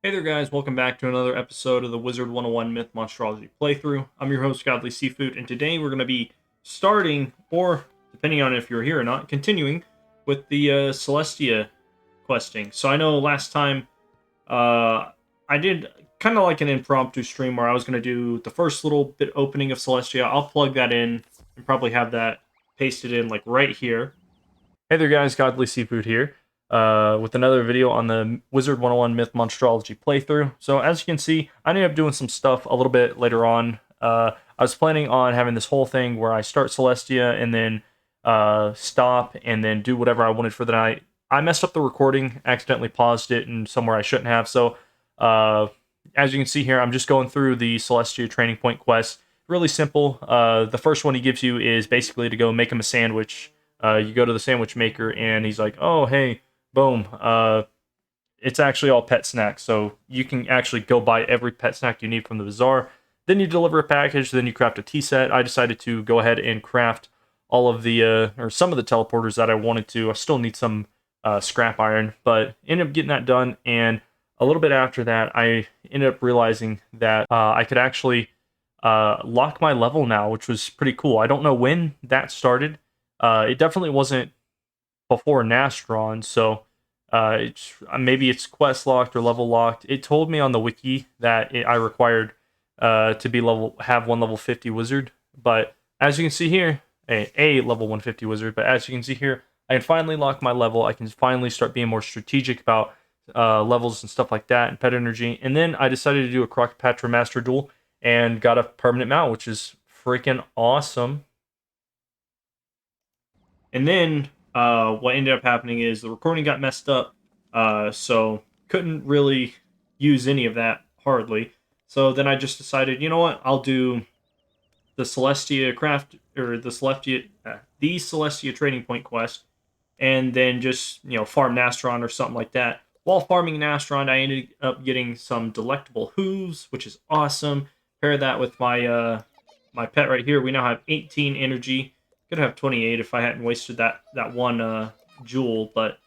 Hey there guys, welcome back to another episode of the Wizard101 Myth Monstrology playthrough. I'm your host, Godly Seafood, and today we're going to be starting, or depending on if you're here or not, continuing with the Celestia questing. So I know last time I did kind of like an impromptu stream where I was going to do the first little bit opening of Celestia. I'll plug that in and probably have that pasted in like right here. Hey there guys, Godly Seafood here, with another video on the Wizard101 Myth Monstrology playthrough. So as you can see, I ended up doing some stuff a little bit later on. I was planning on having this whole thing where I start Celestia and then stop and then do whatever I wanted for the night. I messed up the recording, accidentally paused it and somewhere I shouldn't have, so as you can see here, I'm just going through the Celestia training point quest. Really simple. The first one he gives you is basically to go make him a sandwich. You go to the sandwich maker, and he's like, oh, hey, boom. It's actually all pet snacks, so you can actually go buy every pet snack you need from the bazaar. Then you deliver a package, then you craft a tea set. I decided to go ahead and craft all of the, or some of the teleporters that I wanted to. I still need some scrap iron, but ended up getting that done, and a little bit after that, I ended up realizing that I could actually lock my level now, which was pretty cool. I don't know when that started. It definitely wasn't before Nastron, so maybe it's quest locked or level locked. It told me on the wiki that I required to be have one level 50 wizard, but as you can see here, a level 150 wizard. But as you can see here, I can finally lock my level. I can finally start being more strategic about levels and stuff like that and pet energy. And then I decided to do a Crocopatra Master Duel and got a permanent mount, which is freaking awesome. And then what ended up happening is the recording got messed up, so couldn't really use any of that hardly. So then I just decided, you know what, I'll do the Celestia craft or the Celestia trading point quest, and then just farm Nastron or something like that. While farming Nastron, I ended up getting some delectable hooves, which is awesome. Pair that with my my pet right here. We now have 18 energy. Could have 28 if I hadn't wasted that one jewel, but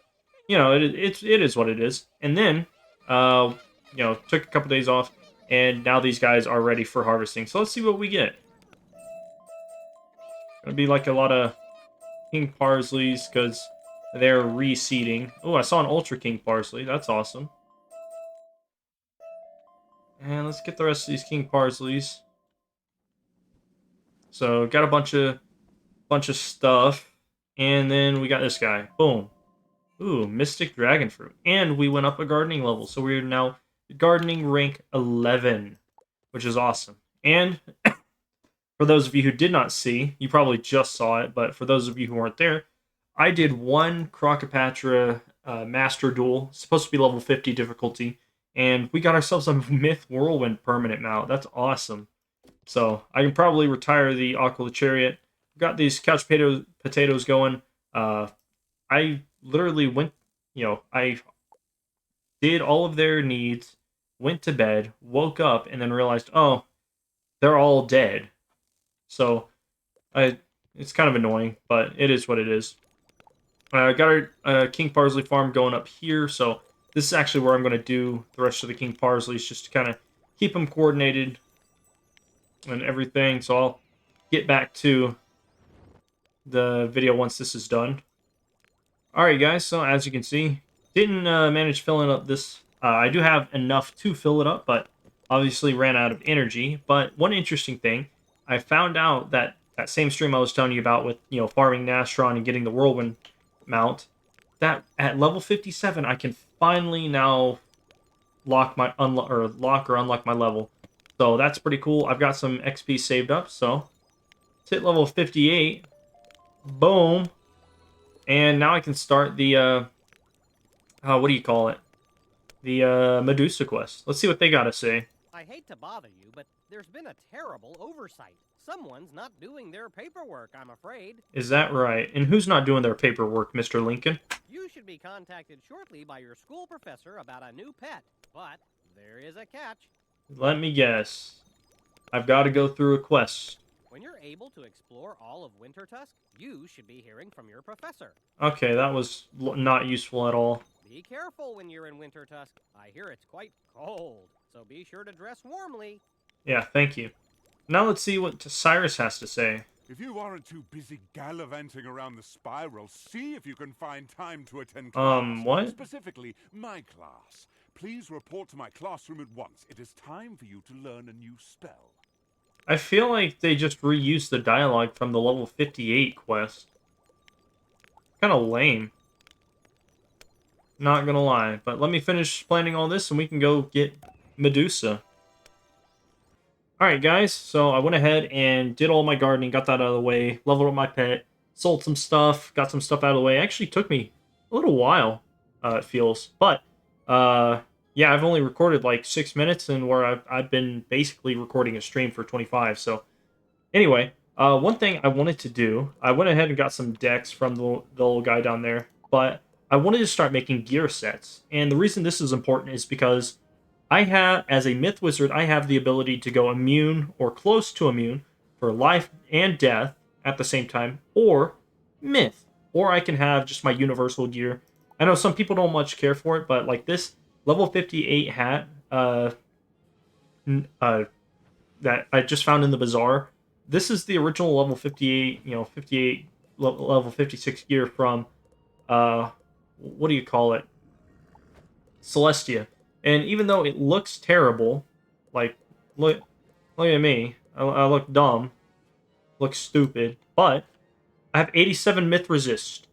it is what it is. And then took a couple days off, and now these guys are ready for harvesting. So let's see what we get. Gonna be like a lot of King Parsleys because they're reseeding. Oh, I saw an Ultra King Parsley. That's awesome. And let's get the rest of these King Parsleys. So got a bunch of stuff, and then we got this guy. Boom. Ooh, Mystic Dragon Fruit. And we went up a gardening level, so we're now gardening rank 11, which is awesome. And for those of you who did not see, you probably just saw it, but for those of you who weren't there, I did one Crocopatra Master Duel, supposed to be level 50 difficulty, and we got ourselves a Myth Whirlwind permanent mount. That's awesome. So I can probably retire the Aquila Chariot. Got these couch potatoes going. I literally went, I did all of their needs, went to bed, woke up, and then realized, oh, they're all dead. So it's kind of annoying, but it is what it is. Got our King Parsley farm going up here, so this is actually where I'm going to do the rest of the King Parsleys, just to kind of keep them coordinated and everything. So I'll get back to the video once this is done. Alright guys, so as you can see, didn't manage filling up this. I do have enough to fill it up, but obviously ran out of energy. But one interesting thing, I found out that same stream I was telling you about with, farming Nastron and getting the Whirlwind mount, that at level 57, I can finally now lock or unlock my level. So that's pretty cool. I've got some XP saved up, so let's hit level 58. Boom. And now I can start the, what do you call it? The Medusa quest. Let's see what they gotta say. I hate to bother you, but there's been a terrible oversight. Someone's not doing their paperwork, I'm afraid. Is that right? And who's not doing their paperwork, Mr. Lincoln? You should be contacted shortly by your school professor about a new pet. But there is a catch. Let me guess. I've got to go through a quest. When you're able to explore all of Wintertusk, you should be hearing from your professor. Okay, that was not useful at all. Be careful when you're in Wintertusk. I hear it's quite cold, so be sure to dress warmly. Yeah, thank you. Now let's see what Cyrus has to say. If you aren't too busy gallivanting around the spiral, see if you can find time to attend class. What? Specifically, my class. Please report to my classroom at once. It is time for you to learn a new spell. I feel like they just reused the dialogue from the level 58 quest. Kind of lame. Not gonna lie. But let me finish planning all this and we can go get Medusa. Alright guys, so I went ahead and did all my gardening, got that out of the way, leveled up my pet, sold some stuff, got some stuff out of the way. It actually took me a little while, it feels. But, yeah, I've only recorded like 6 minutes, and where I've been basically recording a stream for 25. So, anyway, one thing I wanted to do, I went ahead and got some decks from the little guy down there, but I wanted to start making gear sets. And the reason this is important is because I have, as a Myth Wizard, I have the ability to go immune or close to immune for life and death at the same time, or Myth. Or I can have just my universal gear. I know some people don't much care for it, but like this level 58 hat that I just found in the bazaar, this is the original level 58, 58, level 56 gear from, what do you call it? Celestia. And even though it looks terrible, like, look at me, I look dumb, look stupid, but I have 87 myth resist.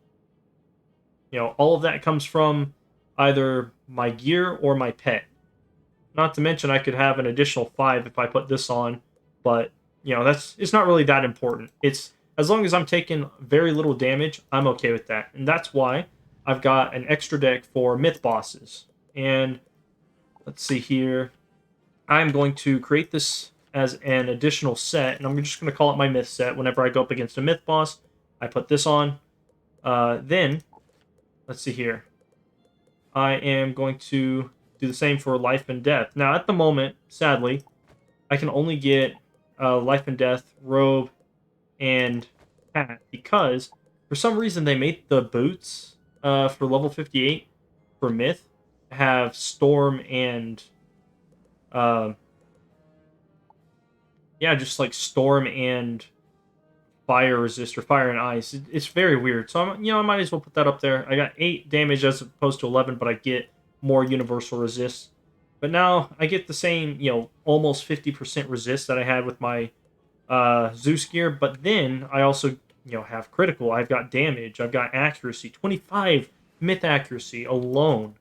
All of that comes from either my gear or my pet. Not to mention I could have an additional 5 if I put this on, but, it's not really that important. It's, as long as I'm taking very little damage, I'm okay with that. And that's why I've got an extra deck for myth bosses. And let's see here. I'm going to create this as an additional set, and I'm just going to call it my myth set. Whenever I go up against a myth boss, I put this on. Then, let's see here. I am going to do the same for life and death. Now, at the moment, sadly, I can only get life and death, robe, and hat, because for some reason they made the boots for level 58 for myth have storm and just like storm and fire resist, or fire and ice. It's very weird. So I might as well put that up there. I got 8 damage as opposed to 11, but I get more universal resist. But now I get the same, almost 50% resist that I had with my Zeus gear. But then I also, have critical. I've got damage. I've got accuracy. 25 myth accuracy alone.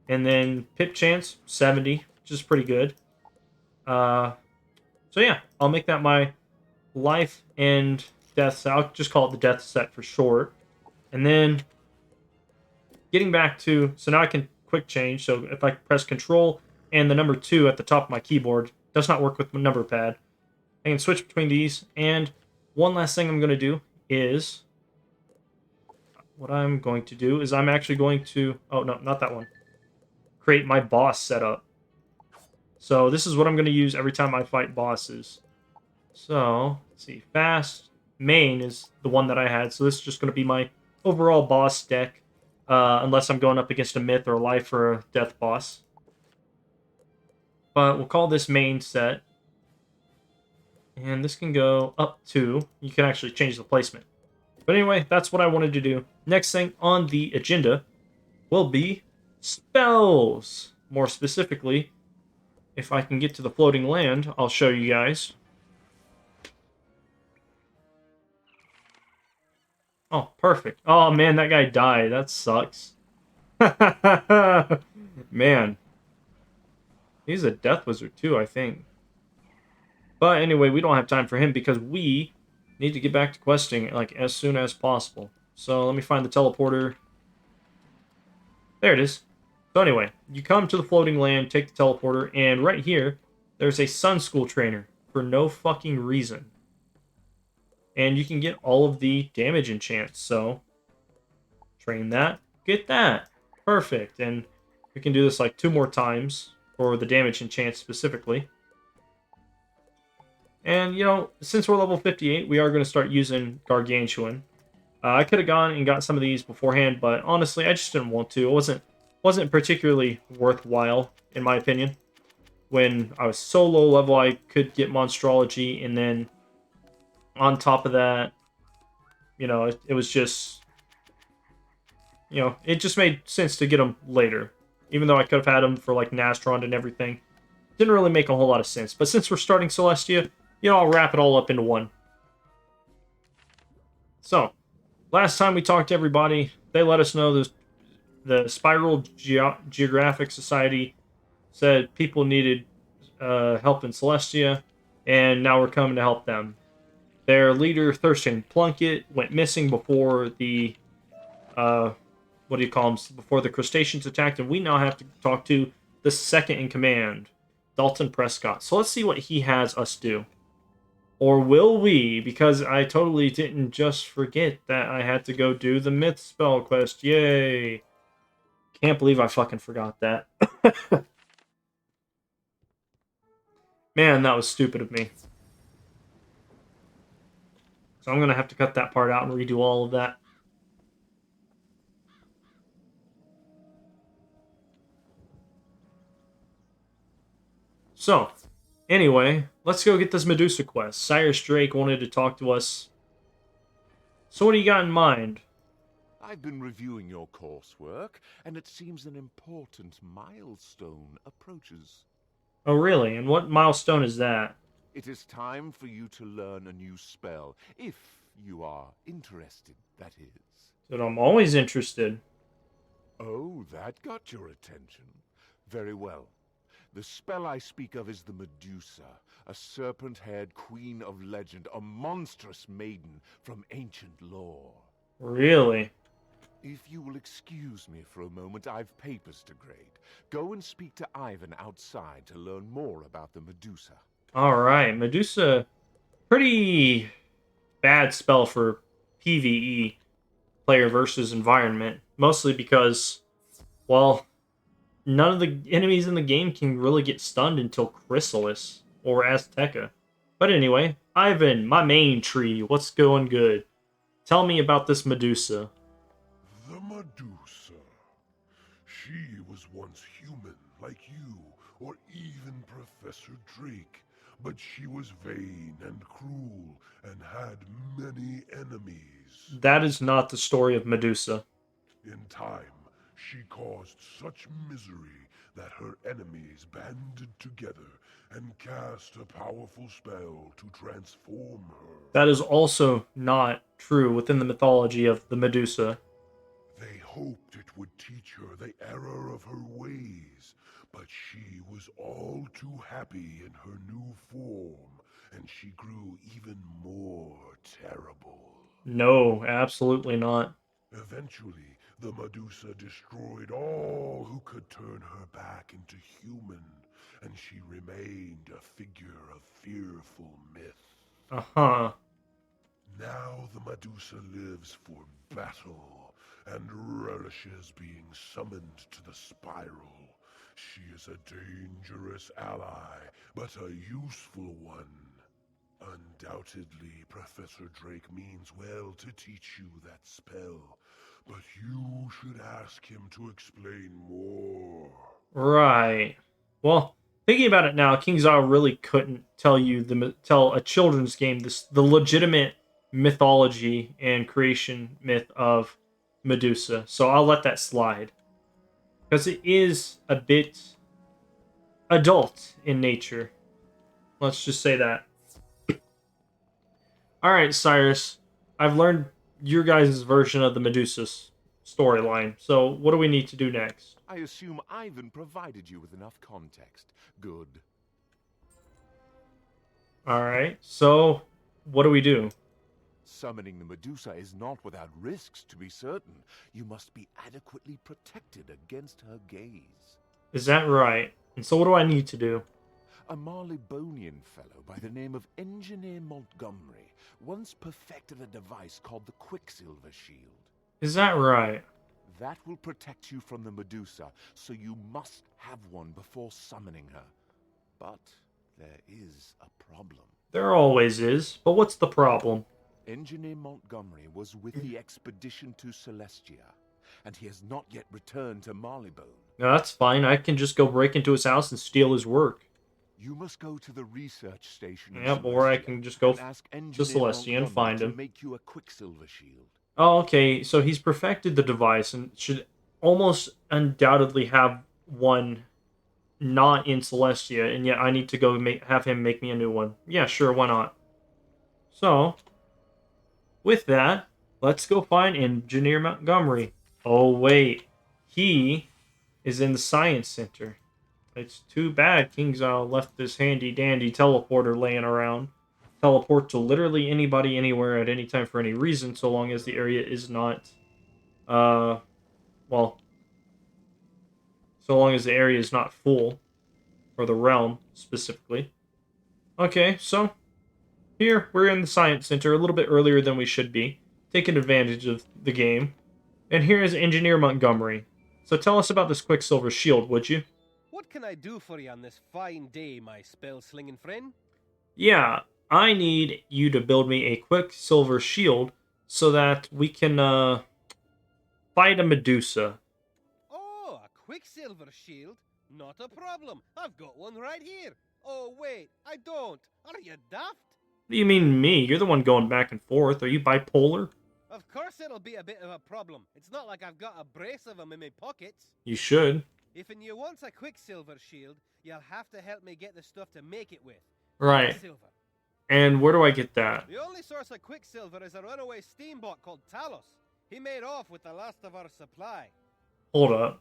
And then pip chance, 70, which is pretty good. So yeah, I'll make that my life and death set. I'll just call it the death set for short. And then getting back to, so now I can quick change. So if I press Control and the number 2 at the top of my keyboard, does not work with my number pad. I can switch between these. And one last thing I'm going to do is, I'm actually going to, oh no, not that one. Create my boss setup. So this is what I'm going to use every time I fight bosses. So, let's see, fast main is the one that I had. So this is just going to be my overall boss deck, unless I'm going up against a myth or a life or a death boss. But we'll call this main set. And this can go up to, you can actually change the placement. But anyway, that's what I wanted to do. Next thing on the agenda will be spells. More specifically, if I can get to the floating land, I'll show you guys. Oh, perfect. Oh, man, that guy died. That sucks. Man. He's a death wizard, too, I think. But anyway, we don't have time for him because we need to get back to questing, like, as soon as possible. So let me find the teleporter. There it is. So anyway, you come to the floating land, take the teleporter, and right here, there's a Sun School trainer for no fucking reason. And you can get all of the damage enchants, so train that, get that. Perfect. And we can do this like 2 more times for the damage enchants specifically. And, you know, since we're level 58, we are going to start using Gargantuan. I could have gone and got some of these beforehand, but honestly, I just didn't want to. It wasn't particularly worthwhile, in my opinion. When I was so low level, I could get Monstrology, and then on top of that, you know, it was just, you know, it just made sense to get them later. Even though I could have had them for, like, Nastron and everything. Didn't really make a whole lot of sense. But since we're starting Celestia, you know, I'll wrap it all up into one. So, last time we talked to everybody, they let us know the Spiral Geographic Society said people needed help in Celestia, and now we're coming to help them. Their leader, Thurston Plunkett, went missing before the what do you call them? Before the crustaceans attacked, and we now have to talk to the second in command, Dalton Prescott. So let's see what he has us do. Or will we? Because I totally didn't just forget that I had to go do the myth spell quest. Yay! Can't believe I fucking forgot that. Man, that was stupid of me. So I'm gonna have to cut that part out and redo all of that. So, anyway, let's go get this Medusa quest. Cyrus Drake wanted to talk to us. So what do you got in mind? I've been reviewing your coursework, and it seems an important milestone approaches. Oh, really? And what milestone is that? It is time for you to learn a new spell, if you are interested, that is. But I'm always interested. Oh, that got your attention. Very well. The spell I speak of is the Medusa, a serpent-haired queen of legend, a monstrous maiden from ancient lore. Really? If you will excuse me for a moment, I've papers to grade. Go and speak to Ivan outside to learn more about the Medusa. Alright, Medusa. Pretty bad spell for PvE, player versus environment. Mostly because, well, none of the enemies in the game can really get stunned until Chrysalis or Azteca. But anyway, Ivan, my main tree, what's going good? Tell me about this Medusa. The Medusa. She was once human, like you, or even Professor Drake. But she was vain and cruel, and had many enemies. That is not the story of Medusa. In time, she caused such misery that her enemies banded together and cast a powerful spell to transform her. That is also not true within the mythology of the Medusa. They hoped it would teach her the error of her ways, but she was all too happy in her new form, and she grew even more terrible. No, absolutely not. Eventually, the Medusa destroyed all who could turn her back into human, and she remained a figure of fearful myth. Uh-huh. Now the Medusa lives for battle, and relishes being summoned to the Spiral. She is a dangerous ally, but a useful one. Undoubtedly, Professor Drake means well to teach you that spell, but you should ask him to explain more. Right. Well, thinking about it now, King Zao really couldn't tell a children's game the legitimate mythology and creation myth of Medusa. So I'll let that slide because it is a bit adult in nature. Let's just say that. All right, Cyrus, I've learned your guys' version of the Medusa storyline. So what do we need to do next? I assume Ivan provided you with enough context. Good. All right. So what do we do? Summoning the Medusa is not without risks, to be certain. You must be adequately protected against her gaze. Is that right? And so what do I need to do? A Marleybonian fellow by the name of Engineer Montgomery once perfected a device called the Quicksilver Shield. Is that right? That will protect you from the Medusa, so you must have one before summoning her. But there is a problem. There always is, but what's the problem? Engineer Montgomery was with the expedition to Celestia, and he has not yet returned to Marleybone. No, that's fine. I can just go break into his house and steal his work. You must go to the research station in Yep, or I Celestia can just go and ask to Engineer Celestia and Montgomery find to him. make you a quicksilver shield. Oh, okay, so he's perfected the device and should almost undoubtedly have one not in Celestia, and yet I need to go have him make me a new one. Yeah, sure, why not? So, with that, let's go find Engineer Montgomery. Oh, wait. He is in the Science Center. It's too bad King's left this handy-dandy teleporter laying around. Teleport to literally anybody, anywhere, at any time for any reason, so long as the area is not, well, so long as the area is not full, or the realm, specifically. Okay, so, here, we're in the Science Center a little bit earlier than we should be, taking advantage of the game. And here is Engineer Montgomery. So tell us about this Quicksilver shield, would you? What can I do for you on this fine day, my spell-slinging friend? Yeah, I need you to build me a Quicksilver shield so that we can, fight a Medusa. Oh, a quicksilver shield? Not a problem. I've got one right here. Oh, wait, I don't. Are you daft? What do you mean me? You're the one going back and forth. Are you bipolar? Of course it'll be a bit of a problem. It's not like I've got a brace of them in my pockets. You should. If you want a quicksilver shield, you'll have to help me get the stuff to make it with. Right. Quicksilver. And where do I get that? The only source of quicksilver is a runaway steamboat called Talos. He made off with the last of our supply. Hold up.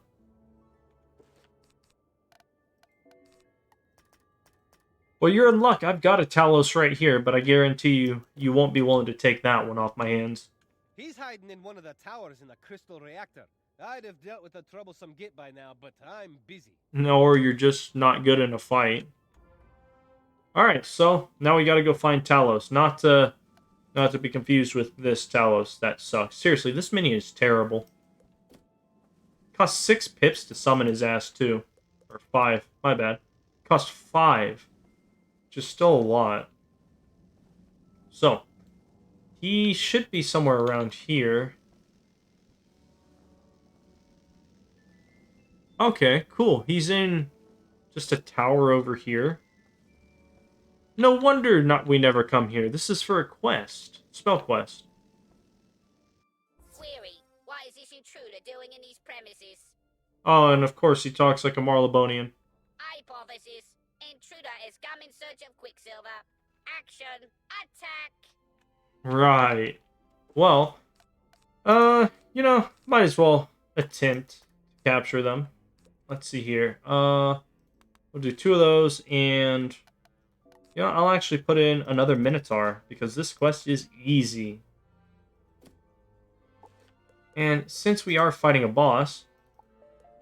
Well, you're in luck. I've got a Talos right here, but I guarantee you, you won't be willing to take that one off my hands. He's hiding in one of the towers in the crystal reactor. I'd have dealt with a troublesome git by now, but I'm busy. No, or you're just not good in a fight. Alright, so now we gotta go find Talos. Not to be confused with this Talos. That sucks. Seriously, this mini is terrible. Cost 6 pips to summon his ass, too. Or 5. My bad. Cost 5. Which is still a lot. So, he should be somewhere around here. Okay, cool. He's in just a tower over here. No wonder we never come here. This is for a quest. Spell quest. Query, what is this intruder doing in these premises? Oh, and of course he talks like a Marlebonian. Hypothesis, intruder is come in search of Quicksilver. Action, attack! Right. Well, might as well attempt to capture them. Let's see here. We'll do 2 of those, and I'll actually put in another Minotaur, because this quest is easy. And since we are fighting a boss,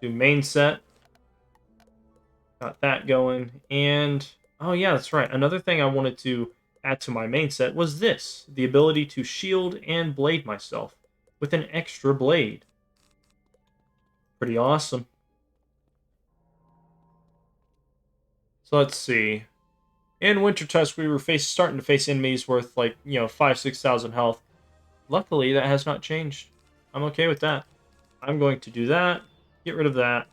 do main set. Got that going. And, oh yeah, that's right. Another thing I wanted to add to my main set was this. The ability to shield and blade myself with an extra blade. Pretty awesome. So let's see. In Winter Tusk, we were starting to face enemies worth, 5,000-6,000 health. Luckily, that has not changed. I'm okay with that. I'm going to do that. Get rid of that.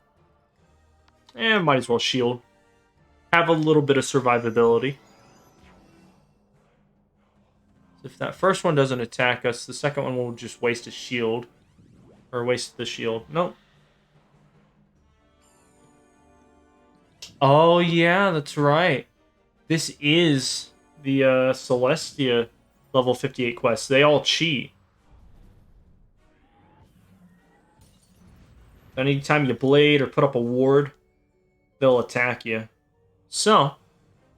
And might as well shield. Have a little bit of survivability. If that first one doesn't attack us, the second one will just waste a shield. Or waste the shield. Nope. Oh, yeah, that's right. This is the Celestia level 58 quest. They all cheat. Anytime you blade or put up a ward, they'll attack you. So,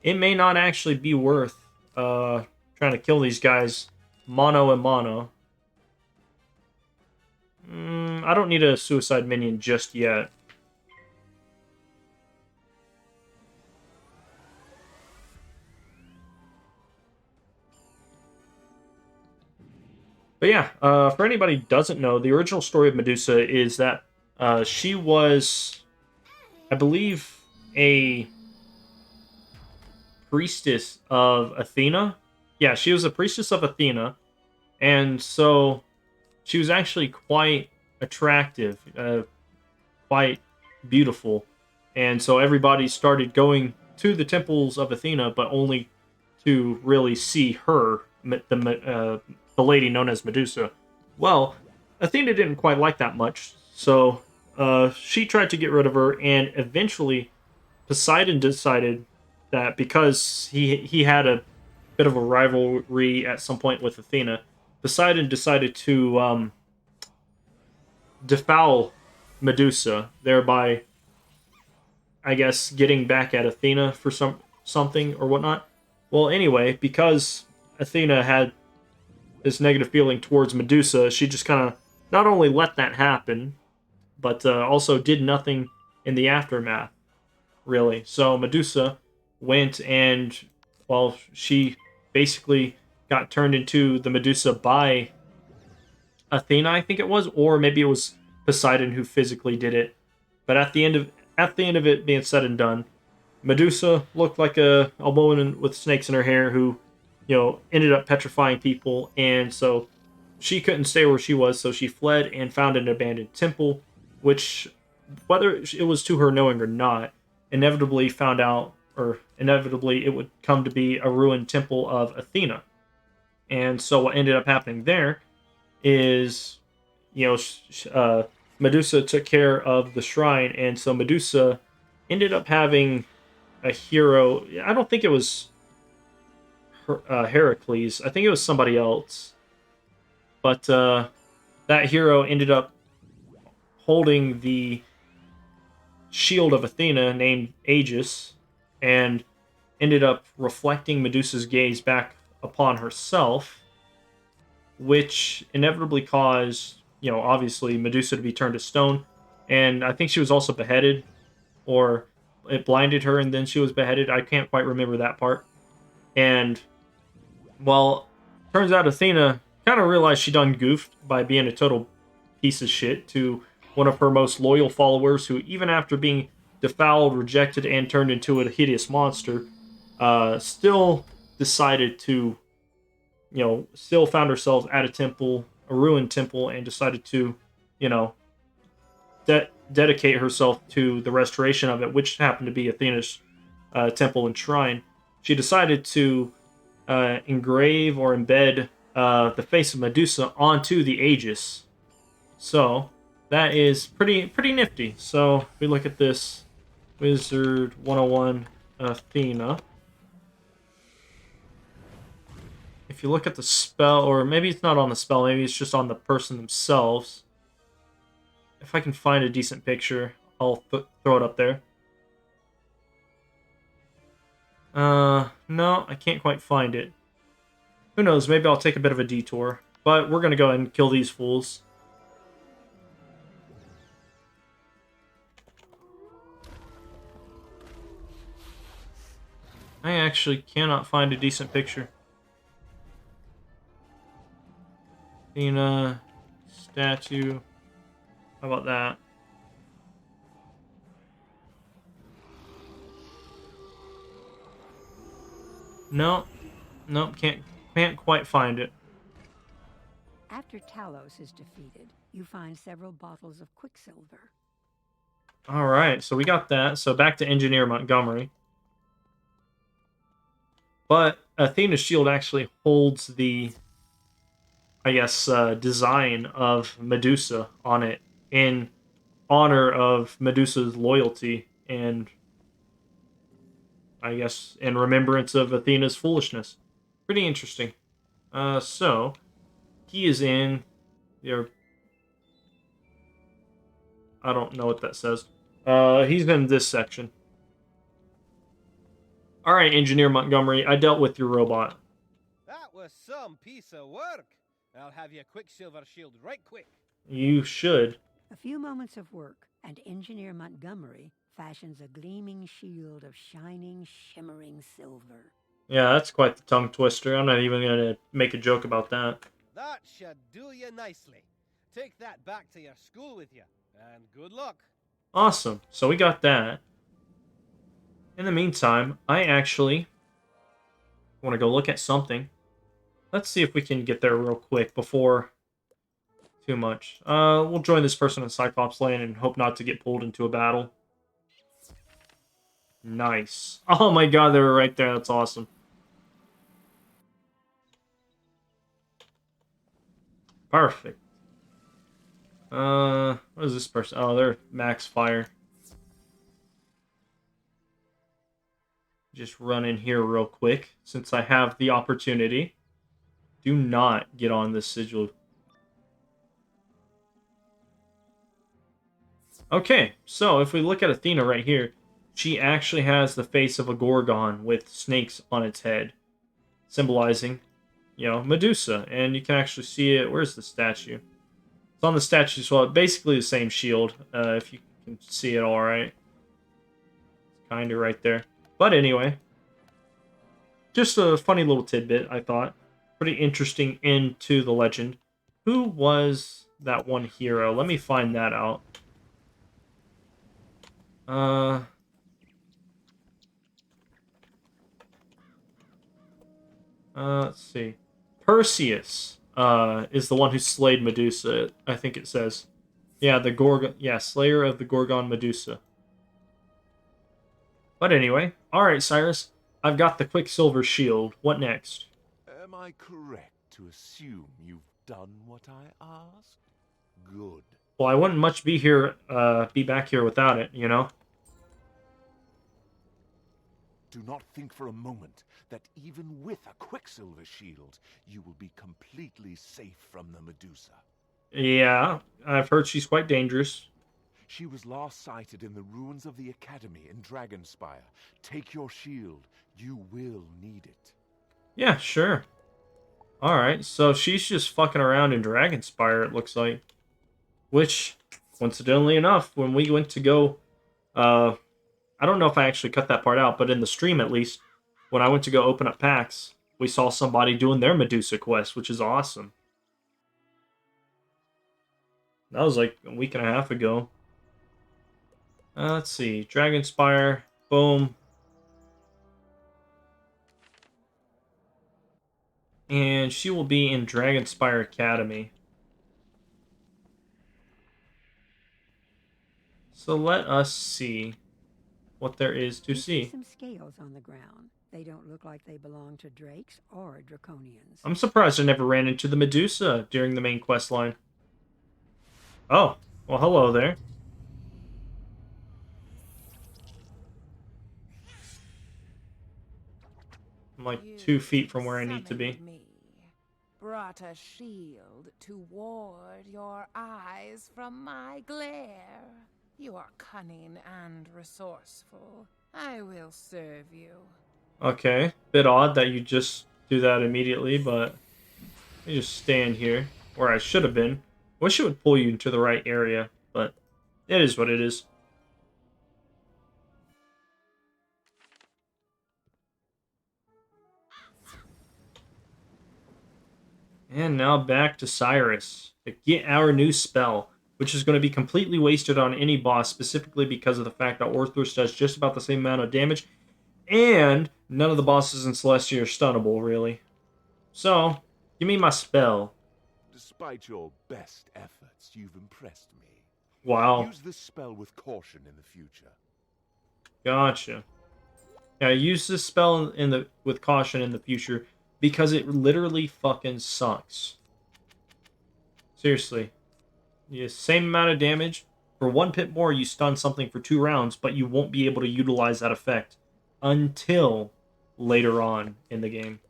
it may not actually be worth trying to kill these guys mono and mono. I don't need a suicide minion just yet. But yeah, for anybody who doesn't know, the original story of Medusa is that she was, I believe, a priestess of Athena. Yeah, she was a priestess of Athena, and so she was actually quite attractive, quite beautiful, and so everybody started going to the temples of Athena, but only to really see her, the lady known as Medusa. Well, Athena didn't quite like that much, so she tried to get rid of her, and eventually Poseidon decided that because he had a bit of a rivalry at some point with Athena, Poseidon decided to defoul Medusa, thereby, I guess, getting back at Athena for something or whatnot. Well, anyway, because Athena had this negative feeling towards Medusa, she just kind of not only let that happen, but also did nothing in the aftermath, really. So Medusa went and, well, she basically got turned into the Medusa by Athena, I think it was, or maybe it was Poseidon who physically did it. But at the end of it being said and done, Medusa looked like a woman with snakes in her hair who, ended up petrifying people, and so she couldn't stay where she was, so she fled and found an abandoned temple, which, whether it was to her knowing or not, inevitably it would come to be a ruined temple of Athena. And so what ended up happening there is, Medusa took care of the shrine, and so Medusa ended up having a hero. I don't think it was Heracles. I think it was somebody else. But that hero ended up holding the shield of Athena named Aegis, and ended up reflecting Medusa's gaze back upon herself, which inevitably caused, obviously Medusa to be turned to stone. And I think she was also beheaded, or it blinded her and then she was beheaded. I can't quite remember that part. And, well, turns out Athena kind of realized she done goofed by being a total piece of shit to one of her most loyal followers, who, even after being defouled, rejected, and turned into a hideous monster, still decided to, still found herself at a temple, a ruined temple, and decided to, dedicate herself to the restoration of it, which happened to be Athena's temple and shrine. She decided to engrave or embed the face of Medusa onto the Aegis. So that is pretty nifty. So if we look at this Wizard101 Athena, if you look at the spell, or maybe it's not on the spell, maybe it's just on the person themselves. If I can find a decent picture, I'll throw it up there. No, I can't quite find it. Who knows, maybe I'll take a bit of a detour. But we're going to go ahead and kill these fools. I actually cannot find a decent picture. Athena, statue. How about that? No, can't quite find it. After Talos is defeated, you find several bottles of quicksilver. All right, so we got that. So back to Engineer Montgomery. But Athena's shield actually holds the, I guess, design of Medusa on it in honor of Medusa's loyalty and, I guess, in remembrance of Athena's foolishness. Pretty interesting. So he is in your... I don't know what that says. He's in this section. Alright, Engineer Montgomery, I dealt with your robot. That was some piece of work. I'll have you a quicksilver shield right quick. You should. A few moments of work, and Engineer Montgomery fashions a gleaming shield of shining, shimmering silver. Yeah, that's quite the tongue twister. I'm not even going to make a joke about that. That should do you nicely. Take that back to your school with you, and good luck. Awesome. So we got that. In the meantime, I actually I want to go look at something. Let's see if we can get there real quick before too much. We'll join this person in Cyclops Lane and hope not to get pulled into a battle. Nice. Oh my god, they were right there. That's awesome. Perfect. What is this person? Oh, they're max fire. Just run in here real quick since I have the opportunity. Do not get on this sigil. Okay, so if we look at Athena right here, she actually has the face of a Gorgon with snakes on its head, symbolizing, Medusa. And you can actually see it. Where's the statue? It's on the statue as well. Basically the same shield, if you can see it all right. It's kind of right there. But anyway, just a funny little tidbit, I thought. Pretty interesting into the legend. Who was that one hero? Let me find that out. Let's see. Perseus is the one who slayed Medusa, I think it says. Yeah, the Gorgon. Yeah, Slayer of the Gorgon Medusa. But anyway, alright, Cyrus. I've got the Quicksilver shield. What next? Am I correct to assume you've done what I asked? Good. Well, I wouldn't much be back here without it, Do not think for a moment that even with a Quicksilver shield, you will be completely safe from the Medusa. Yeah, I've heard she's quite dangerous. She was last sighted in the ruins of the Academy in Dragonspire. Take your shield. You will need it. Yeah, sure. Alright, so she's just fucking around in Dragonspire, it looks like. Which, coincidentally enough, when we went to go... I don't know if I actually cut that part out, but in the stream at least, when I went to go open up packs, we saw somebody doing their Medusa quest, which is awesome. That was like a week and a half ago. Let's see. Dragonspire. Boom. And she will be in Dragonspire Academy. So let us see what there is to see. Some scales on the ground. They don't look like they belong to drakes or draconians. I'm surprised I never ran into the Medusa during the main quest line. Oh, well, hello there. I'm like 2 feet from where I need to be. Me. Brought a shield to ward your eyes from my glare. You are cunning and resourceful. I will serve you. Okay, bit odd that you just do that immediately, but I just stand here where I should have been. Wish it would pull you into the right area, but it is what it is. And now back to Cyrus to get our new spell, which is going to be completely wasted on any boss, specifically because of the fact that Orthros does just about the same amount of damage, and none of the bosses in Celestia are stunnable, really. So, give me my spell. Despite your best efforts, you've impressed me. Wow. Use this spell with caution in the future. Gotcha. Yeah, use this spell with caution in the future, because it literally fucking sucks. Seriously. You same amount of damage. For 1 pip more, you stun something for 2 rounds, but you won't be able to utilize that effect until later on in the game.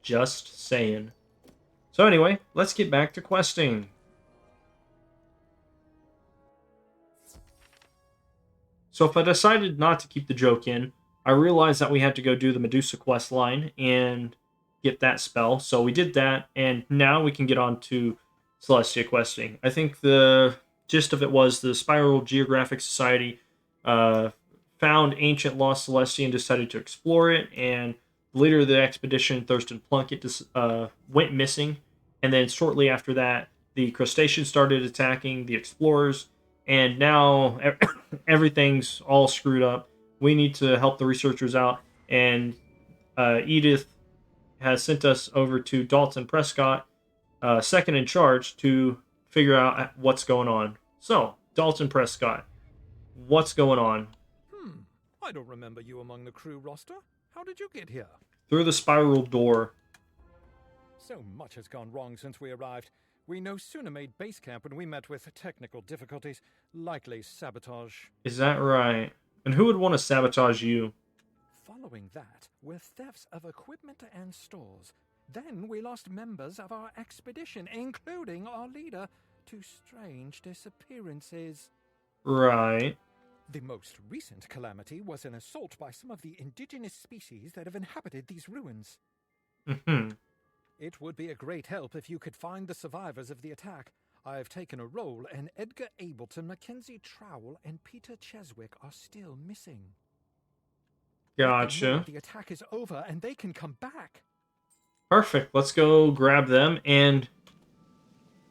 Just saying. So anyway, let's get back to questing. So if I decided not to keep the joke in, I realized that we had to go do the Medusa quest line and get that spell. So we did that, and now we can get on to Celestia questing. I think the gist of it was the Spiral Geographic Society found ancient lost Celestia and decided to explore it, and the leader of the expedition, Thurston Plunkett, went missing, and then shortly after that, the crustaceans started attacking the explorers, and now everything's all screwed up. We need to help the researchers out and Edith has sent us over to Dalton Prescott, second in charge, to figure out what's going on. So, Dalton Prescott, what's going on? I don't remember you among the crew roster. How did you get here? Through the spiral door. So much has gone wrong since we arrived. We no sooner made base camp when we met with technical difficulties, likely sabotage. Is that right? And who would want to sabotage you? Following that were thefts of equipment and stores. Then we lost members of our expedition, including our leader, to strange disappearances. Right. The most recent calamity was an assault by some of the indigenous species that have inhabited these ruins. Mm-hmm. It would be a great help if you could find the survivors of the attack. I've taken a role, and Edgar Ableton, Mackenzie Trowell, and Peter Cheswick are still missing. Gotcha. The attack is over, and they can come back. Perfect. Let's go grab them and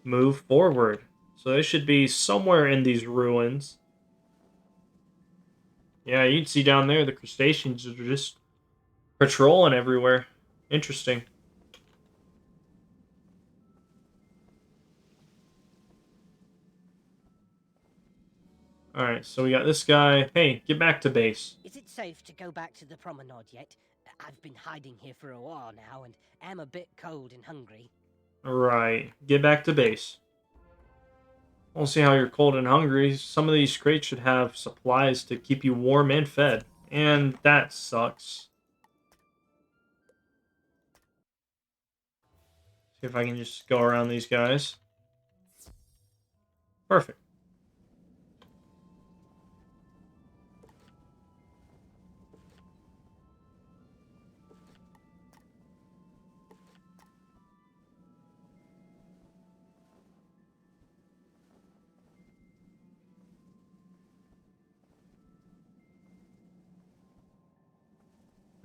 move forward. So they should be somewhere in these ruins. Yeah, you can see down there the crustaceans are just patrolling everywhere. Interesting. Alright, so we got this guy. Hey, get back to base. Is it safe to go back to the promenade yet? I've been hiding here for a while now and am a bit cold and hungry. Right, get back to base. I don't see how you're cold and hungry. Some of these crates should have supplies to keep you warm and fed. And that sucks. See if I can just go around these guys. Perfect.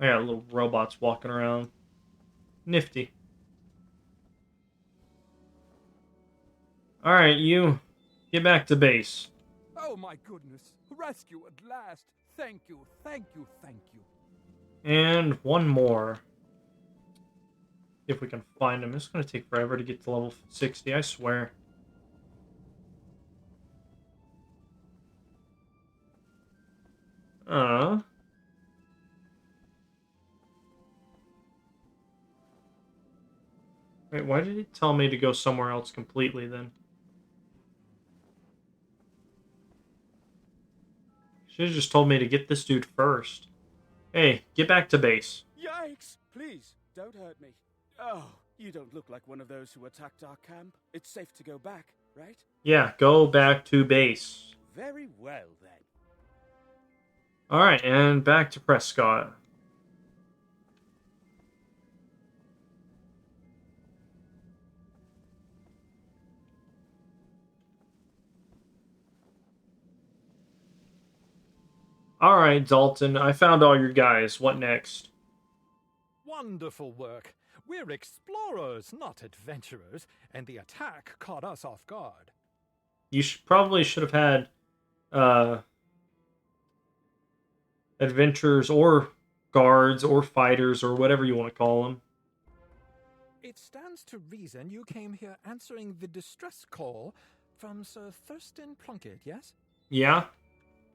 I got little robots walking around. Nifty. Alright, you. Get back to base. Oh my goodness. Rescue at last. Thank you, thank you, thank you. And one more. See if we can find him. It's going to take forever to get to level 60, I swear. Wait, why did it tell me to go somewhere else completely then? Should have just told me to get this dude first. Hey, get back to base. Yikes! Please, don't hurt me. Oh, you don't look like one of those who attacked our camp. It's safe to go back, right? Yeah, go back to base. Very well, then. Alright, and back to Prescott. Alright, Dalton, I found all your guys. What next? Wonderful work. We're explorers, not adventurers, and the attack caught us off guard. You probably should have had adventurers or guards or fighters or whatever you want to call them. It stands to reason you came here answering the distress call from Sir Thurston Plunkett, yes? Yeah?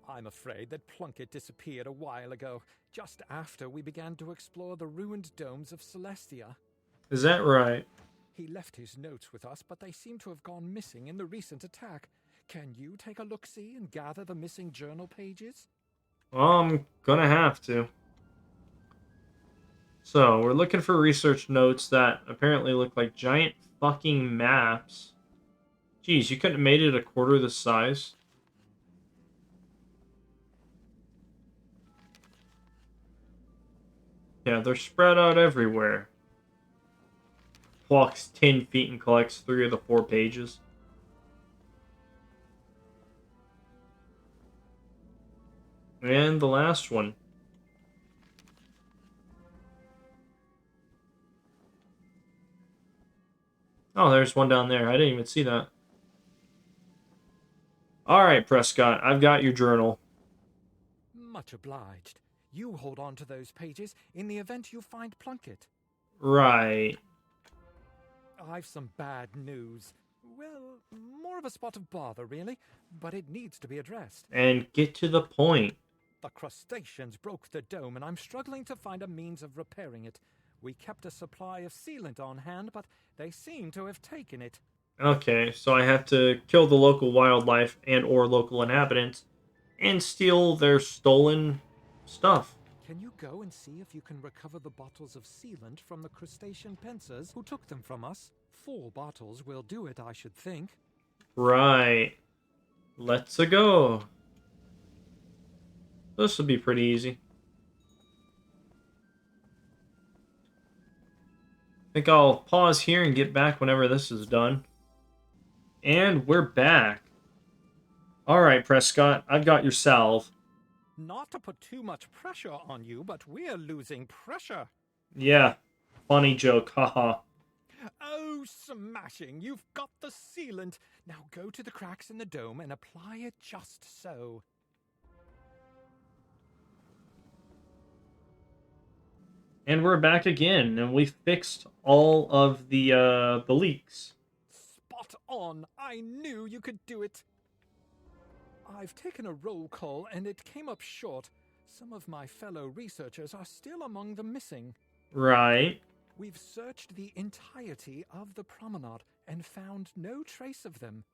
I'm afraid that Plunkett disappeared a while ago, just after we began to explore the ruined domes of Celestia. Is that right? He left his notes with us, but they seem to have gone missing in the recent attack. Can you take a look-see and gather the missing journal pages? Well, I'm gonna have to. So, we're looking for research notes that apparently look like giant fucking maps. Jeez, you couldn't have made it a quarter the size? Yeah, they're spread out everywhere. Walks 10 feet and collects 3 of the 4 pages. And the last one. Oh, there's one down there. I didn't even see that. Alright, Prescott, I've got your journal. Much obliged. You hold on to those pages in the event you find Plunkett. Right. I've some bad news. Well, more of a spot of bother, really, but it needs to be addressed. And get to the point. The crustaceans broke the dome, and I'm struggling to find a means of repairing it. We kept a supply of sealant on hand, but they seem to have taken it. Okay, so I have to kill the local wildlife and or local inhabitants and steal their stolen stuff. Can you go and see if you can recover the bottles of sealant from the crustacean pincers who took them from us? 4 bottles will do it, I should think. Right. Let's go. This will be pretty easy. I think I'll pause here and get back whenever this is done. And we're back. Alright, Prescott, I've got your salve. Not to put too much pressure on you, but we're losing pressure. Yeah, funny joke, haha. Oh, smashing! You've got the sealant. Now go to the cracks in the dome and apply it just so. And we're back again, and we fixed all of the leaks. Spot on! I knew you could do it! I've taken a roll call, and it came up short. Some of my fellow researchers are still among the missing. Right. We've searched the entirety of the promenade and found no trace of them.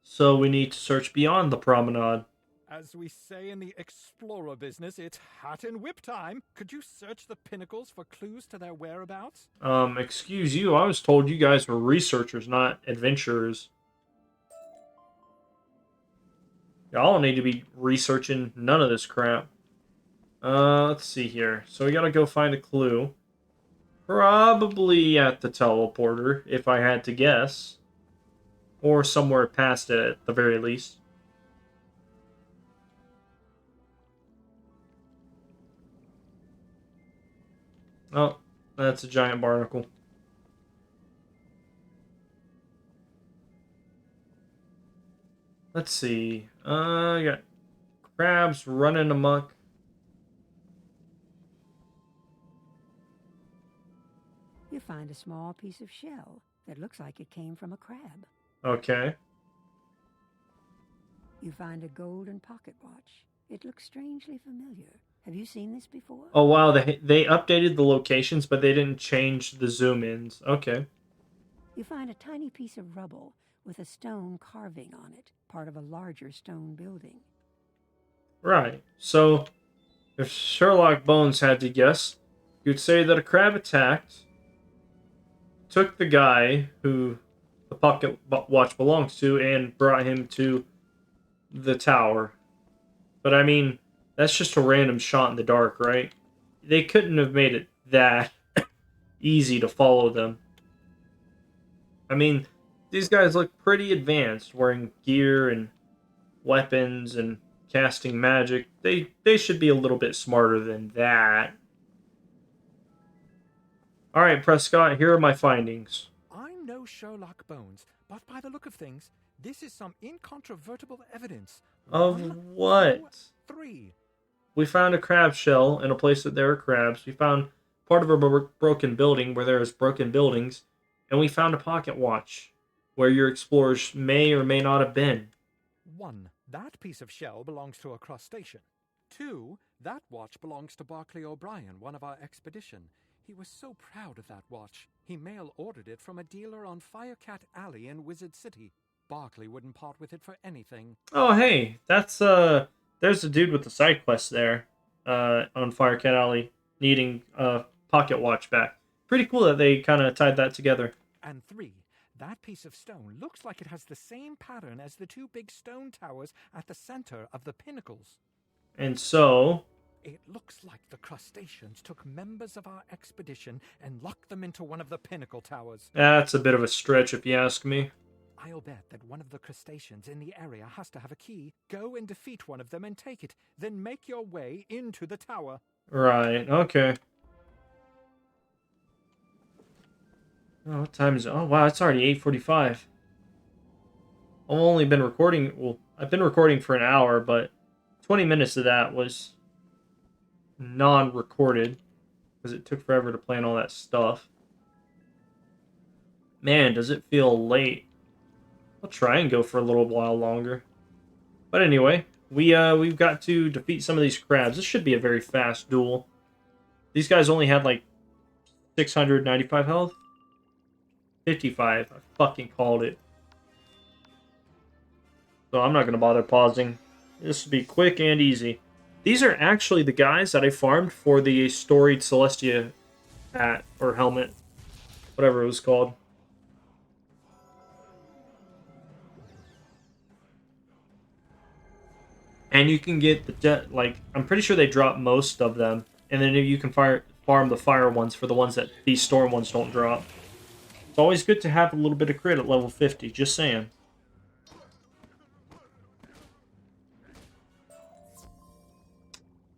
So we need to search beyond the promenade. As we say in the explorer business, it's hat and whip time. Could you search the pinnacles for clues to their whereabouts? Excuse you, I was told you guys were researchers, not adventurers. Y'all don't need to be researching none of this crap. Let's see here. So we gotta go find a clue. Probably at the teleporter, if I had to guess. Or somewhere past it, at the very least. Oh, that's a giant barnacle. Let's see. You got crabs running amok. You find a small piece of shell that looks like it came from a crab. Okay. You find a golden pocket watch. It looks strangely familiar. Have you seen this before? Oh, wow. They updated the locations, but they didn't change the zoom-ins. Okay. You find a tiny piece of rubble with a stone carving on it, part of a larger stone building. Right. So, if Sherlock Bones had to guess, you'd say that a crab attacked, took the guy who the pocket watch belongs to, and brought him to the tower. But I mean, that's just a random shot in the dark, right? They couldn't have made it that easy to follow them. I mean, these guys look pretty advanced, wearing gear and weapons and casting magic. They should be a little bit smarter than that. Alright, Prescott, here are my findings. I'm no Sherlock Bones, but by the look of things, this is some incontrovertible evidence. Of 1, what? 2, 3. We found a crab shell in a place that there are crabs. We found part of a broken building where there is broken buildings. And we found a pocket watch where your explorers may or may not have been. 1. That piece of shell belongs to a crustacean. 2. That watch belongs to Barclay O'Brien, one of our expedition. He was so proud of that watch. He mail-ordered it from a dealer on Firecat Alley in Wizard City. Barclay wouldn't part with it for anything. Oh, hey, that's, there's the dude with the side quest there, on Firecat Alley, needing a pocket watch back. Pretty cool that they kind of tied that together. And 3. That piece of stone looks like it has the same pattern as the 2 big stone towers at the center of the pinnacles. And so... It looks like the crustaceans took members of our expedition and locked them into one of the pinnacle towers. That's a bit of a stretch, if you ask me. I'll bet that one of the crustaceans in the area has to have a key. Go and defeat one of them and take it. Then make your way into the tower. Right, okay. Oh, what time is it? Oh, wow, it's already 8:45. I've only been recording... Well, I've been recording for an hour, but 20 minutes of that was non-recorded because it took forever to plan all that stuff. Man, does it feel late. I'll try and go for a little while longer. But anyway, we've got to defeat some of these crabs. This should be a very fast duel. These guys only had like 695 health. 55. I fucking called it. So I'm not going to bother pausing. This will be quick and easy. These are actually the guys that I farmed for the storied Celestia hat or helmet. Whatever it was called. And you can get the jet, like, I'm pretty sure they drop most of them. And then you can farm the fire ones for the ones that these storm ones don't drop. It's always good to have a little bit of crit at level 50, just saying.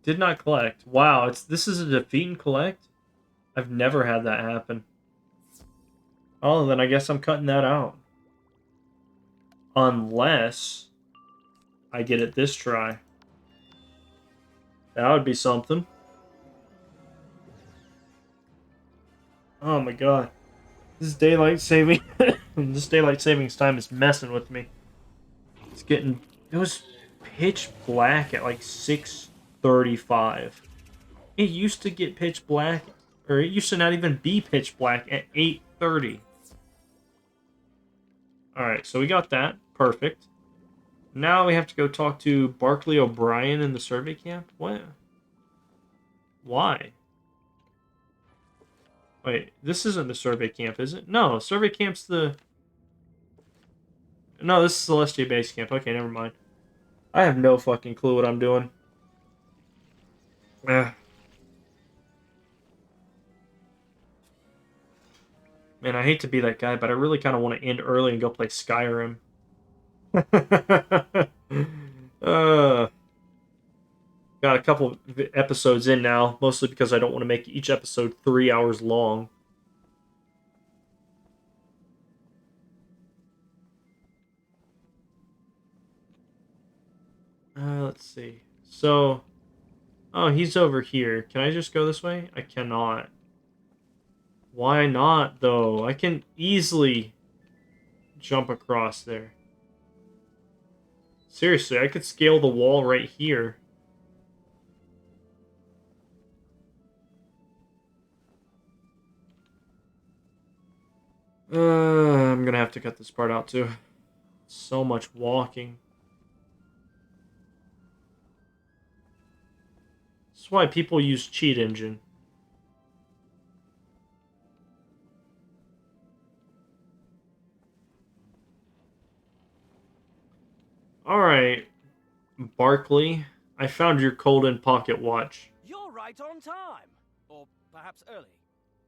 Did not collect. Wow, this is a defeat and collect? I've never had that happen. Oh, then I guess I'm cutting that out. Unless I get it this try. That would be something. Oh my god. This daylight saving this daylight savings time is messing with me. It was pitch black at like 6:35. It used to get pitch black, or it used to not even be pitch black at 8:30. Alright, so we got that. Perfect. Now we have to go talk to Barclay O'Brien in the survey camp? What? Why? Wait, this isn't the survey camp, is it? No, survey camp's the... No, this is Celestia base camp. Okay, never mind. I have no fucking clue what I'm doing. Man, I hate to be that guy, but I really kind of want to end early and go play Skyrim. Got a couple episodes in now, mostly because I don't want to make each episode 3 hours long. Let's see. So, oh, he's over here. Can I just go this way? I cannot. Why not, though? I can easily jump across there. Seriously, I could scale the wall right here. I'm gonna have to cut this part out, too. So much walking. That's why people use Cheat Engine. Alright, Barkley. I found your Colden pocket watch. You're right on time. Or perhaps early.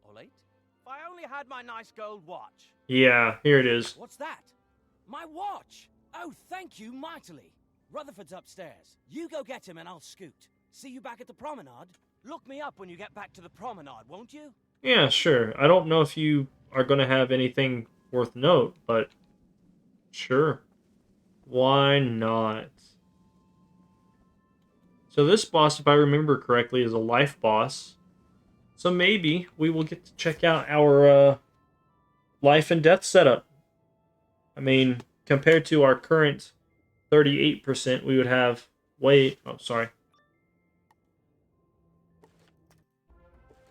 Or late. If I only had my nice gold watch. Yeah, here it is. What's that? My watch! Oh, thank you mightily. Rutherford's upstairs. You go get him and I'll scoot. See you back at the promenade. Look me up when you get back to the promenade, won't you? Yeah, sure. I don't know if you are going to have anything worth note, but sure. Why not? So this boss, if I remember correctly, is a life boss. So maybe we will get to check out our life and death setup. I mean, compared to our current 38%, we would have... Wait. Oh, sorry.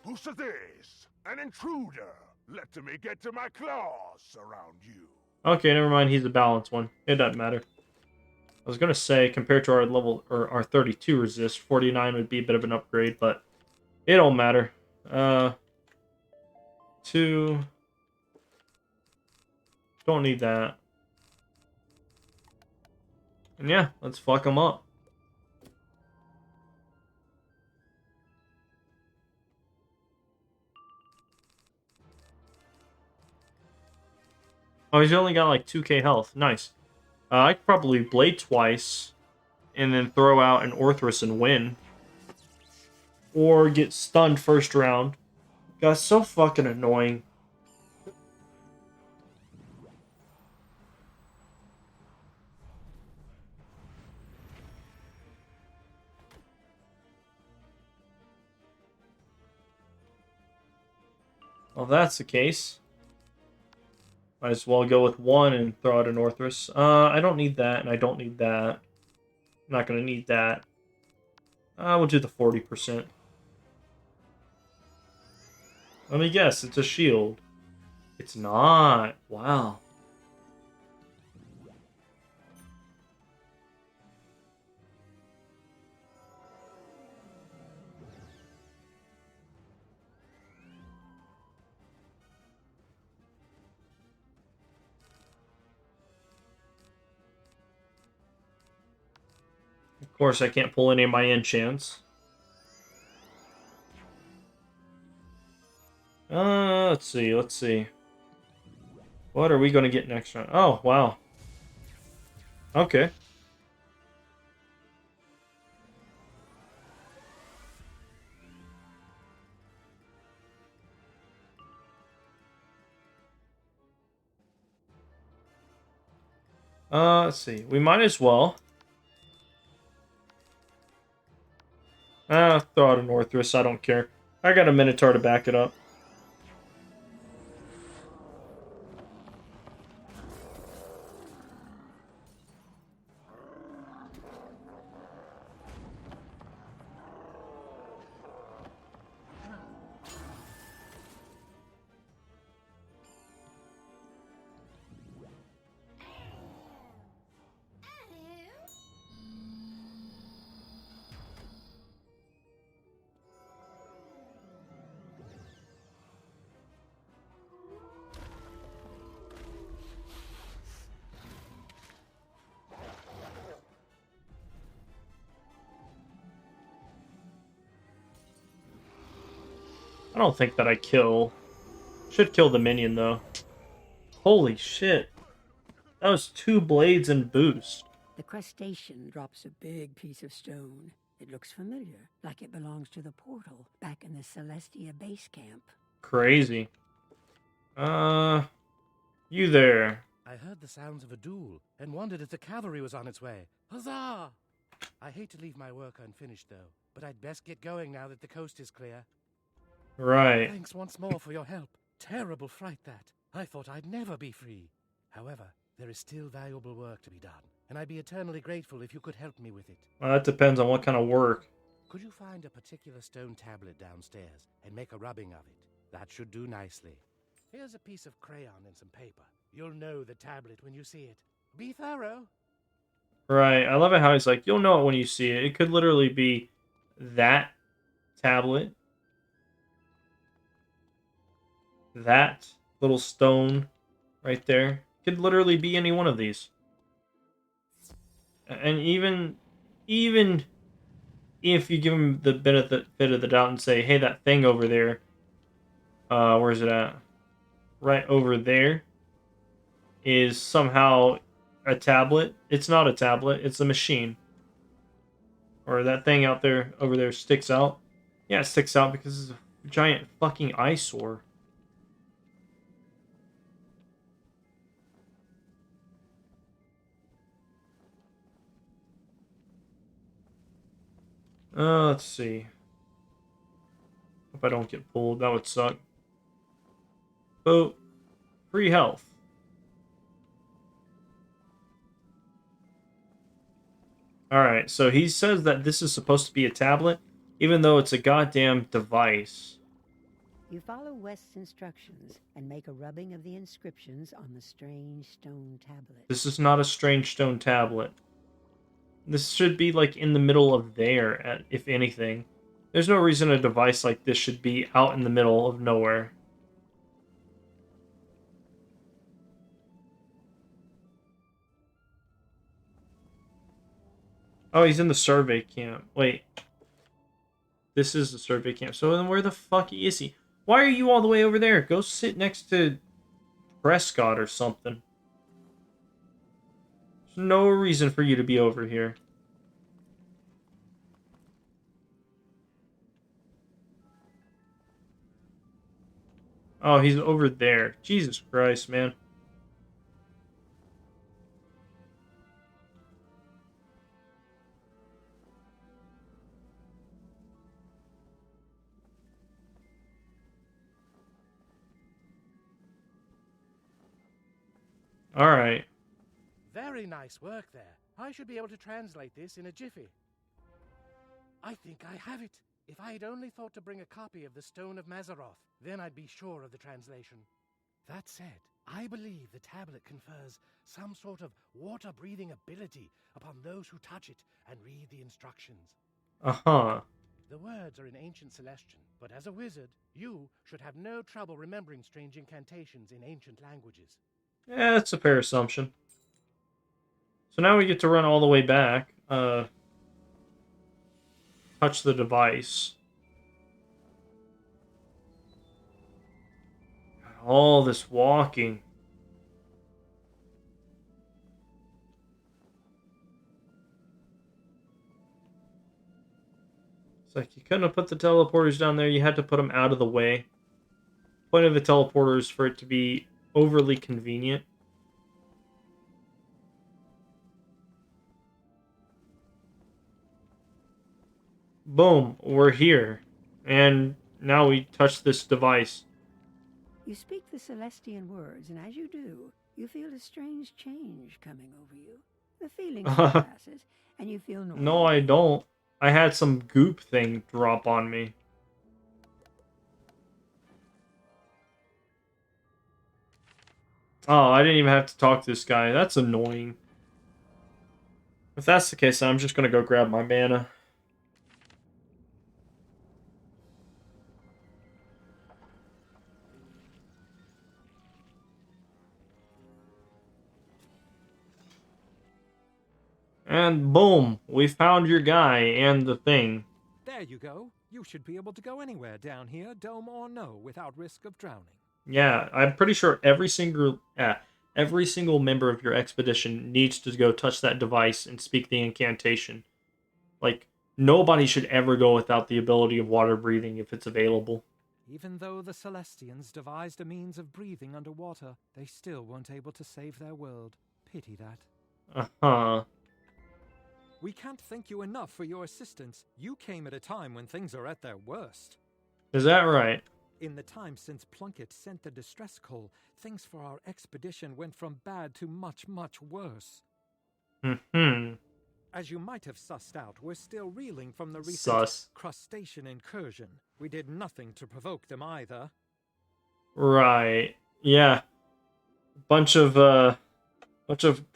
Who's this? An intruder! Let me get to my claws around you. Okay, never mind. He's a balanced one. It doesn't matter. I was going to say, compared to our level, or our 32 resist, 49 would be a bit of an upgrade, but it don't matter. 2. Don't need that. And yeah, let's fuck them up. Oh, he's only got like 2k health. Nice. I could probably blade twice and then throw out an Orthrus and win. Or get stunned first round. God, it's so fucking annoying. Well, if that's the case, might as well go with one and throw out a Northrus. I don't need that, and I don't need that. I'm not going to need that. We'll do the 40%. Let me guess, it's a shield. It's not. Wow. Of course, I can't pull any of my enchants. Let's see. What are we going to get next round? Oh, wow. Okay. Let's see. We might as well. Throw out a Northrus. I don't care. I got a Minotaur to back it up. I don't think that I kill. Should kill the minion, though. Holy shit. That was 2 blades and boost. The crustacean drops a big piece of stone. It looks familiar, like it belongs to the portal back in the Celestia base camp. Crazy. You there. I heard the sounds of a duel and wondered if the cavalry was on its way. Huzzah! I hate to leave my work unfinished, though, but I'd best get going now that the coast is clear. Right. Thanks once more for your help. Terrible fright, that. I thought I'd never be free. However, there is still valuable work to be done, and I'd be eternally grateful if you could help me with it. Well, that depends on what kind of work. Could you find a particular stone tablet downstairs and make a rubbing of it? That should do nicely. Here's a piece of crayon and some paper. You'll know the tablet when you see it. Be thorough. Right. I love it how he's like, you'll know it when you see it. It could literally be that tablet. That little stone right there. Could literally be any one of these. And even if you give him the benefit of the doubt and say, hey, that thing over there, where's it at? Right over there is somehow a tablet. It's not a tablet, it's a machine. Or that thing out there, over there, sticks out. Yeah, it sticks out because it's a giant fucking eyesore. Let's see. Hope I don't get pulled. That would suck. Oh, free health. Alright, so he says that this is supposed to be a tablet, even though it's a goddamn device. You follow West's instructions and make a rubbing of the inscriptions on the strange stone tablet. This is not a strange stone tablet. This should be, like, in the middle of there, if anything. There's no reason a device like this should be out in the middle of nowhere. Oh, he's in the survey camp. Wait. This is the survey camp. So then where the fuck is he? Why are you all the way over there? Go sit next to Prescott or something. There's no reason for you to be over here. Oh, he's over there. Jesus Christ, man. Alright. Very nice work there. I should be able to translate this in a jiffy. I think I have it. If I had only thought to bring a copy of the Stone of Mazaroth, then I'd be sure of the translation. That said, I believe the tablet confers some sort of water-breathing ability upon those who touch it and read the instructions. Uh-huh. The words are in ancient Celestian, but as a wizard, you should have no trouble remembering strange incantations in ancient languages. Yeah, that's a fair assumption. So now we get to run all the way back. Touch the device. All this walking. It's like you couldn't have put the teleporters down there. You had to put them out of the way. Point of the teleporter is for it to be overly convenient. Boom, we're here. And now we touch this device. You speak the Celestian words, and as you do, you feel a strange change coming over you. The feeling passes, and you feel normal. No, I don't. I had some goop thing drop on me. Oh, I didn't even have to talk to this guy. That's annoying. If that's the case, I'm just gonna go grab my mana. And boom, we found your guy and the thing. There you go. You should be able to go anywhere down here, dome or no, without risk of drowning. Yeah, I'm pretty sure every single member of your expedition needs to go touch that device and speak the incantation. Like, nobody should ever go without the ability of water breathing if it's available. Even though the Celestians devised a means of breathing underwater, they still weren't able to save their world. Pity that. Uh-huh. We can't thank you enough for your assistance. You came at a time when things are at their worst. Is that right? In the time since Plunkett sent the distress call, things for our expedition went from bad to much, much worse. Mm-hmm. As you might have sussed out, we're still reeling from the recent crustacean incursion. We did nothing to provoke them either. Right. Yeah. Bunch of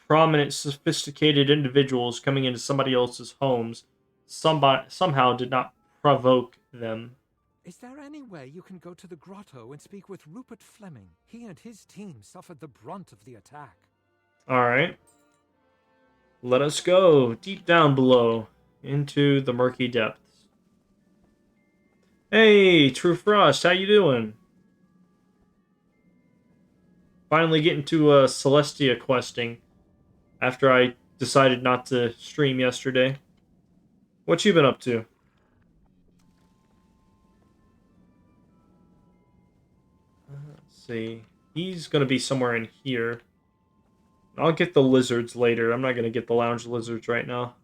prominent, sophisticated individuals coming into somebody else's homes somehow did not provoke them. Is there any way you can go to the grotto and speak with Rupert Fleming? He and his team suffered the brunt of the attack. Alright. Let us go deep down below into the murky depths. Hey, True Frost, how you doing? Finally getting to Celestia questing after I decided not to stream yesterday. What you been up to? Let's see. He's going to be somewhere in here. I'll get the lizards later. I'm not going to get the lounge lizards right now.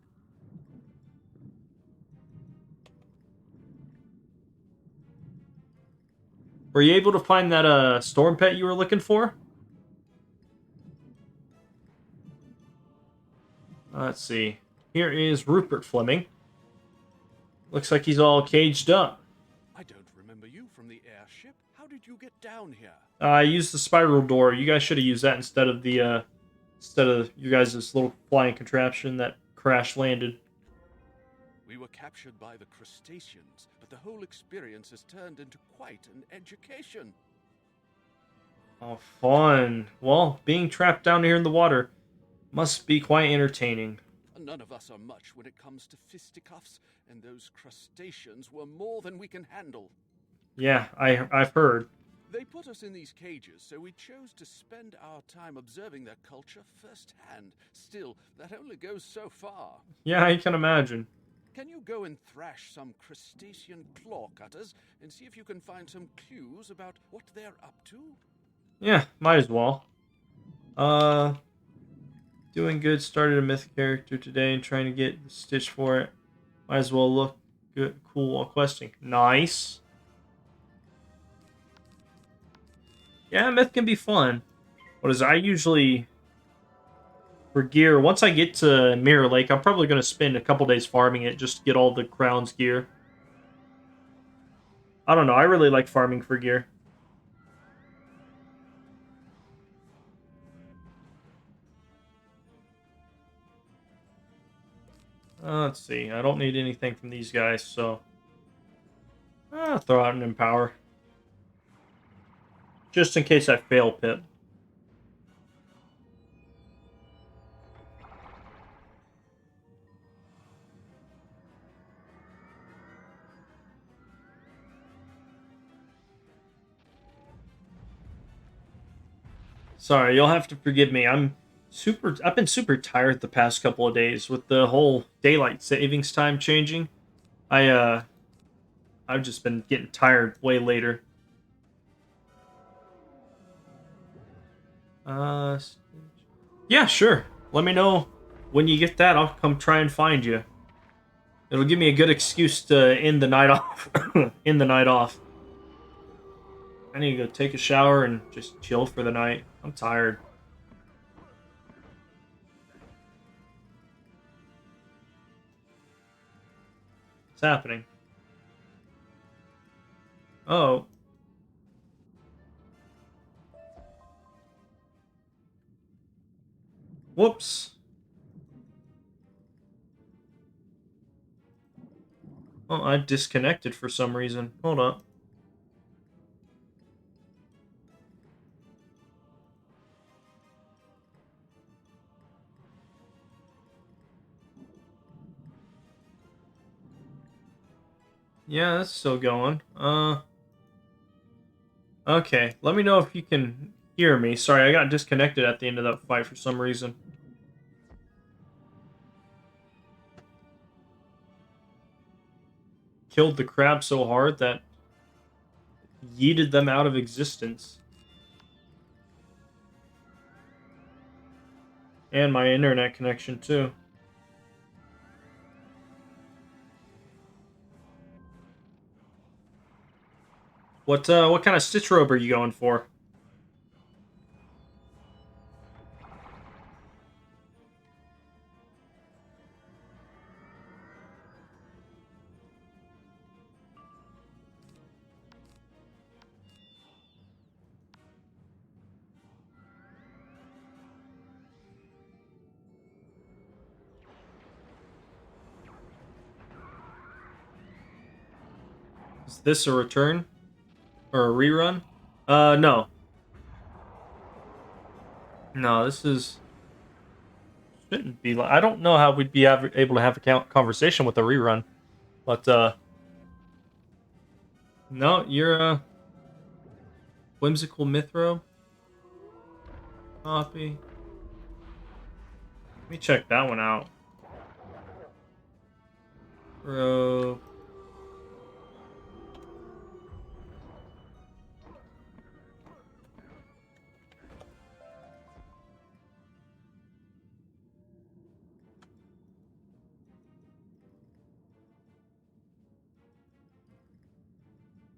Were you able to find that storm pet you were looking for? Let's see. Here is Rupert Fleming. Looks like he's all caged up. I don't remember you from the airship. How did you get down here? I used the spiral door. You guys should have used that instead of the you guys' little flying contraption that crash landed. We were captured by the crustaceans, but the whole experience has turned into quite an education. Oh, fun. Well, being trapped down here in the water must be quite entertaining. None of us are much when it comes to fisticuffs, and those crustaceans were more than we can handle. Yeah, I've heard. They put us in these cages, so we chose to spend our time observing their culture firsthand. Still, that only goes so far. Yeah, I can imagine. Can you go and thrash some crustacean claw cutters and see if you can find some clues about what they're up to? Yeah, might as well. Doing good. Started a myth character today and trying to get the stitch for it. Might as well look good, cool while questing. Nice. Yeah, myth can be fun. What is I usually for gear. Once I get to Mirror Lake, I'm probably going to spend a couple days farming it just to get all the crown's gear. I don't know. I really like farming for gear. Let's see. I don't need anything from these guys, so I'll throw out an Empower. Just in case I fail Pip. Sorry, you'll have to forgive me. I've been super tired the past couple of days with the whole daylight savings time changing. I've just been getting tired way later. Yeah, sure. Let me know when you get that. I'll come try and find you. It'll give me a good excuse to end the night off. End the night off. I need to go take a shower and just chill for the night. I'm tired. What's happening? Oh. Whoops. Oh, I disconnected for some reason. Hold up. Yeah, that's still going. Okay. Let me know if you can hear me. Sorry, I got disconnected at the end of that fight for some reason. Killed the crab so hard that yeeted them out of existence. And my internet connection too. What kind of stitch robe are you going for? Is this a return? Or a rerun? No. No, this is... Shouldn't be like... I don't know how we'd be able to have a conversation with a rerun. But, no, you're a... Whimsical Mithro. Copy. Let me check that one out. Bro...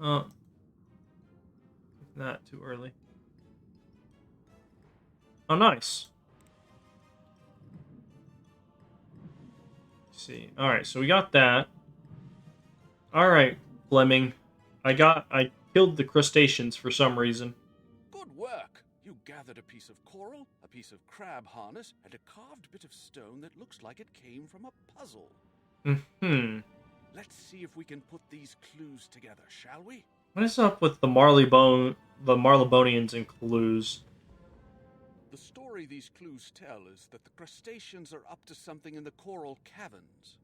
Oh. Not too early. Oh, nice. Let's see. Alright, so we got that. Alright, Fleming. I killed the crustaceans for some reason. Good work. You gathered a piece of coral, a piece of crab harness, and a carved bit of stone that looks like it came from a puzzle. Mm-hmm. Let's see if we can put these clues together, shall we? What is up with the Marleybonians and clues? The story these clues tell is that the crustaceans are up to something in the coral caverns.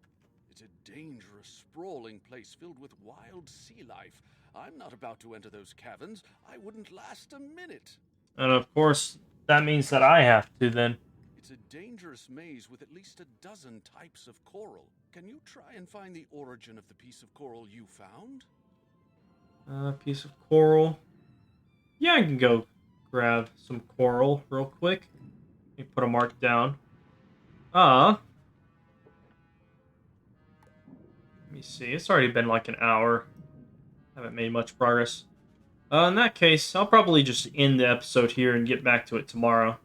It's a dangerous, sprawling place filled with wild sea life. I'm not about to enter those caverns. I wouldn't last a minute. And of course, that means that I have to then. It's a dangerous maze with at least a dozen types of coral. Can you try and find the origin of the piece of coral you found? Piece of coral. Yeah, I can go grab some coral real quick. Let me put a mark down. Let me see. It's already been like an hour. Haven't made much progress. In that case, I'll probably just end the episode here and get back to it tomorrow.